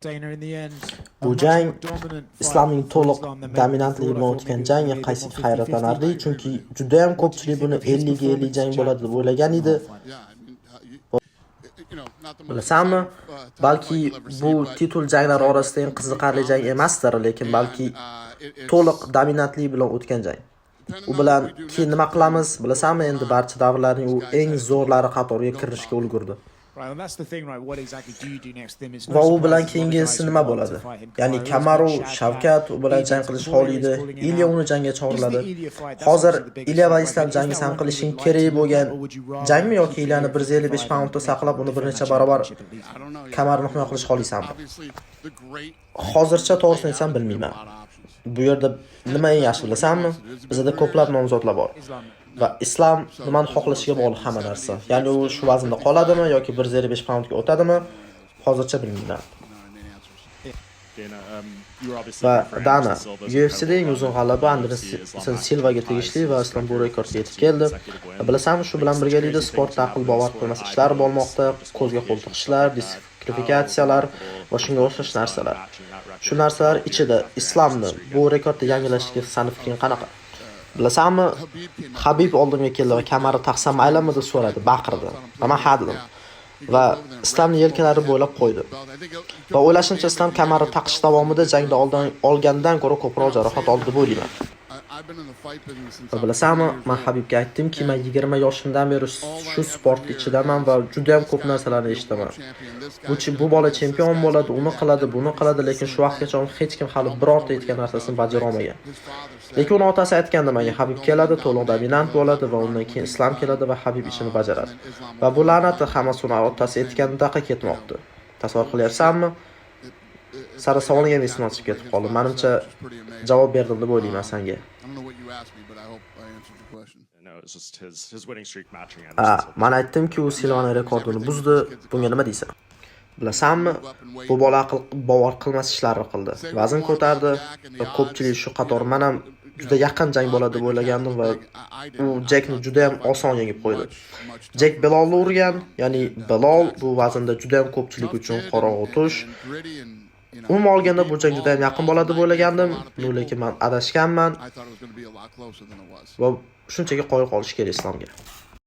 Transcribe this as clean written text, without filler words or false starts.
Bu jang Islomning to'liq dominantligi bilan o'tgan jangga qaysi hayratlanardi, chunki juda ham ko'pchilik buni 50 ga 50 jang bo'ladi deb o'ylagan edi. Bilasanmi, balki bu titul janglar orasida eng qiziqarli jang emasdir, lekin balki to'liq dominantlik bilan o'tgan jang. U bilan keyin nima qilamiz? Bilasanmi, endi barcha davrlarning u eng zo'rlari qatoriga kirishga ulgurdi. Va u bilan keyingisi nima bo'ladi? Ya'ni Kamaru, Shavkat u bilan jang qilish xohlaydi, Ilya uni jangga chorladi. Hozir Ilya va Islom jangi ham qilishing kerak bo'lgan jangmi yoki Ilyani 155 poundda saqlab uni bir necha barobar Kamarni himoya qilish xohlaysanmi? Hozircha to'g'risini aytsam bilmayman. Bu yerda nima eng yaxshi bilasanmi? Bizda ko'plab nomzodlar bor. Va Islom nimani xohlashiga bog'liq hamma narsa. Ya'ni u shu vaznda qoladimi yoki 155 poundga o'tadimi? Hozircha bilmayman. Va Dana, UFC'da eng uzun g'alaba Anderson Silvaga tegishli va Islom bu rekordga yetib keldi. Bilasanmi, shu bilan birgalikda sportda aql bovar qilmas ishlar bo'lmoqda, ko'zga qo'l tiqishlar, diskvalifikatsiyalar va shunga o'xshash narsalar. Shu narsalar ichida Islomni bu rekordni yangilashga sani fikring qanaqa? Bilasanmi, Habib oldimga keldi va kamarni taqsam maylimi deb so'radi, baqirdi. Va men ha dedim. Va Islomning yelkalari bo'ylab qo'ydi. Va o'ylashimcha Islom kamarni taqish davomida jangda olgandan ko'ra ko'proq jarohat oldi deb o'ylayman. Va bilasanmi, men Habibga aytdimki, men 20 yoshimdan beri shu sport ichidaman va juda ham ko'p narsalarni eshitaman. Bu bola chempion bo'ladi, uni qiladi, buni qiladi, lekin shu vaqtgacha hech kim hali birorta aytgan narsasini bajara olmagan. Lekin uni otasi aytganda menga Habib keladi, to'liq dominant bo'ladi va undan keyin Islom keladi va Habib ishini bajaradi. Va bu la'nati hammasi uni otasi aytgandaqa ketmoqda. Tasavvur qilyapsanmi? Sara savoliga men esimdan chiqib ketib qoldim. Menimcha javob berdim deb o'ylayman senga. Men aytdimki, u Silvani rekordini buzdi. Bunga nima deysan? Bilasanmi, bu bola aql bovar qilmas ishlarni qildi. Vazn ko'tardi va ko'pchilik shu qator men ham juda yaqin jang bo'ladi deb o'ylagandim va u Jackni juda ham oson yengib qo'ydi. Jack Bilolni urgan, ya'ni Bilol bu vaznda juda ham ko'pchilik uchun qorong'u tush. Umuman olganda bu jang juda ham yaqin bo'ladi deb o'ylagandim, lekin men adashganman. Va shunchaki qo'yib qolish kerak Islomga.